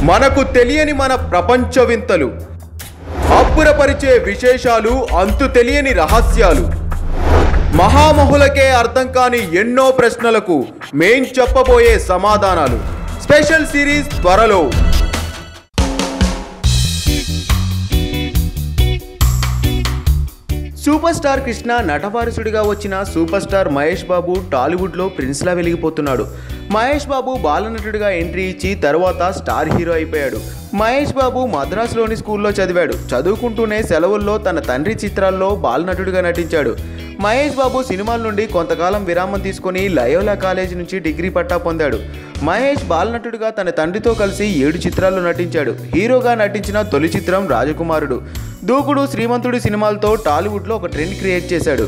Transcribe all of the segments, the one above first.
మనకు తెలియని మన ప్రపంచ వింతలు, అబ్బురపరిచే విశేషాలు, అంతు తెలియని రహస్యాలు, మహామహులకే అర్థం కాని ఎన్నో ప్రశ్నలకు మేం చెప్పబోయే సమాధానాలు. స్పెషల్ సిరీస్ త్వరలో. సూపర్ స్టార్ కృష్ణ నటవారసుడిగా వచ్చిన సూపర్ స్టార్ మహేష్ బాబు టాలీవుడ్లో ప్రిన్స్లా వెలిగిపోతున్నాడు. మహేష్ బాబు బాలనటుడిగా ఎంట్రీ ఇచ్చి తర్వాత స్టార్ హీరో అయిపోయాడు. మహేష్ బాబు మద్రాసులోని స్కూల్లో చదివాడు. చదువుకుంటూనే సెలవుల్లో తన తండ్రి చిత్రాల్లో బాలనటుడిగా నటించాడు. మహేష్ బాబు సినిమాల నుండి కొంతకాలం విరామం తీసుకొని లయోలా కాలేజీ నుంచి డిగ్రీ పట్టా పొందాడు. మహేష్ బాలనటుడిగా తన తండ్రితో కలిసి 7 చిత్రాల్లో నటించాడు. హీరోగా నటించిన తొలి చిత్రం రాజకుమారుడు. దూకుడు, శ్రీమంతుడి సినిమాలతో టాలీవుడ్లో ఒక ట్రెండ్ క్రియేట్ చేశాడు.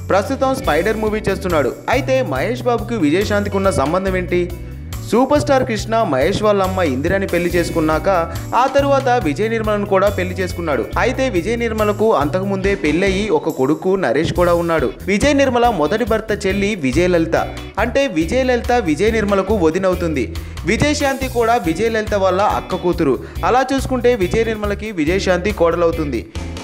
ప్రస్తుతం స్పైడర్ మూవీ చేస్తున్నాడు. అయితే మహేష్ బాబుకి విజయశాంతికి ఉన్న సంబంధం ఏంటి? సూపర్ స్టార్ కృష్ణ మహేష్ వాళ్ళ అమ్మ ఇందిరాని పెళ్లి చేసుకున్నాక ఆ తరువాత విజయ నిర్మలను కూడా పెళ్లి చేసుకున్నాడు. అయితే విజయ నిర్మలకు అంతకుముందే పెళ్ళయి ఒక కొడుకు నరేష్ కూడా ఉన్నాడు. విజయ నిర్మల మొదటి భర్త చెల్లి విజయలలిత. అంటే విజయలలిత విజయ నిర్మలకు వదినవుతుంది. విజయశాంతి కూడా విజయలలిత వాళ్ళ అక్క కూతురు. అలా చూసుకుంటే విజయ నిర్మలకి విజయశాంతి కోడలవుతుంది.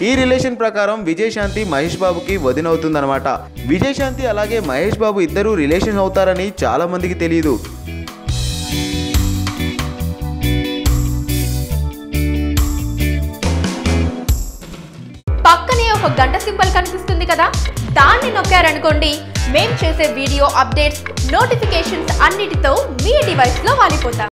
ఈ రిలేషన్ ప్రకారం విజయశాంతి మహేష్ బాబుకి వదినవుతుందన్నమాట. విజయశాంతి అలాగే మహేష్ బాబు ఇద్దరు రిలేషన్ అవుతారని చాలా మందికి తెలియదు. పక్కనే ఒక గంట సింబల్ కనిపిస్తుంది కదా, దాన్ని నొక్కారనుకోండి, మేం చేసే వీడియో అప్డేట్స్, నోటిఫికేషన్స్ అన్నిటితో మీ డివైస్లో వాలిపోతాం.